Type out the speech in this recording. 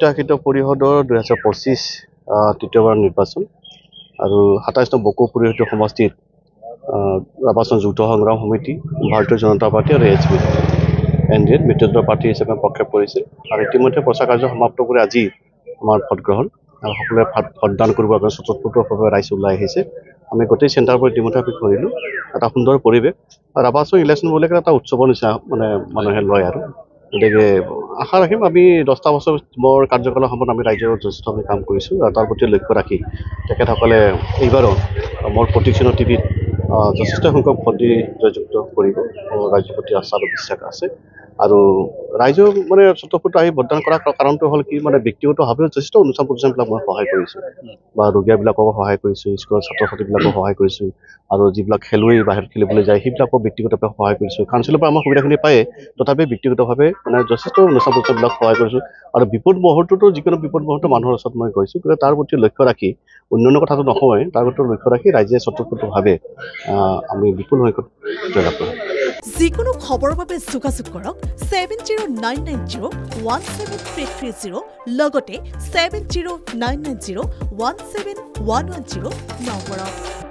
অত্যাশিত পৰিষদৰ 2025 তৃতীয়বাৰ নিৰ্বাচন আৰু 27 নং বকো পৰিষদীয় সমষ্টিত নিৰ্বাচন যুক্ত সংগ্ৰাম সমিতি ভাৰতীয় জনতা পাৰ্টি আৰু এছপি এনডিএ মিত্ৰজোঁটৰ প্ৰাৰ্থী হিচাপে প্ৰক্ষেপ কৰিছিল আৰু ইতিমধ্যে প্ৰচাৰ কাৰ্য সমাপ্ত কৰি আজি আমাৰ ভোটগ্ৰহণ আৰু সকলোৱে ভোটদান কৰিবৰ বাবে স্বতঃস্ফূৰ্তভাৱে ৰাইজ ওলাই আহিছে আমি গোটেই চেণ্টাৰবোৰ ইতিমধ্যে আমি কৰিলোঁ এটা সুন্দৰ পৰিৱেশ ৰাবাচন ইলেকশ্যন বুলি এটা উৎসৱৰ নিচিনা মানে মানুহে লয় আৰু গতিকে আশা ৰাখিম আমি 10টা বছৰ মোৰ কাৰ্যকালৰ সময়ত আমি ৰাইজৰ যথেষ্ট আমি কাম কৰিছোঁ আৰু তাৰ প্ৰতি লক্ষ্য ৰাখি তেখেতসকলে এইবাৰো মোৰ প্ৰতিক্ষণৰ টিভিত যথেষ্ট সংখ্যক ভোট দি জয়যুক্ত কৰিব ৰাইজৰ প্ৰতি আস্থা আৰু বিশ্বাস আছে আৰু ৰাইজৰ মানে স্বতঃস্ফূৰ্ত আহি ভোটদান কৰাৰ কাৰণটো হ'ল কি মানে ব্যক্তিগতভাৱেও যথেষ্ট অনুষ্ঠান প্ৰতিষ্ঠানবিলাক মই সহায় কৰিছোঁ বা ৰোগীয়াবিলাককো সহায় কৰিছোঁ স্কুলৰ ছাত্ৰ ছাত্ৰীবিলাককো সহায় কৰিছোঁ আৰু যিবিলাক খেলুৱৈ বাহিৰত খেলিবলৈ যায় সেইবিলাকো ব্যক্তিগতভাৱে সহায় কৰিছোঁ কাউন্সিলৰ পৰা আমাৰ সুবিধাখিনি পায়ে তথাপি ব্যক্তিগতভাৱে মানে যথেষ্ট অনুষ্ঠান প্ৰতিষ্ঠানবিলাক সহায় কৰিছোঁ আৰু বিপদ মুহূৰ্ততো যিকোনো বিপদ মুহূৰ্ত মানুহৰ ওচৰত মই গৈছোঁ গতিকে তাৰ প্ৰতি লক্ষ্য ৰাখি উন্নয়নৰ কথাটো নকওঁৱেই তাৰ প্ৰতি লক্ষ্য ৰাখি ৰাইজে স্বতঃস্ফূৰ্তভাৱে আমি বিপুল সংখ্যক জয়লাভ কৰিম যিকোনো খবৰৰ বাবে যোগাযোগ কৰক 7099017330 লগতে 7099017110 নম্বৰত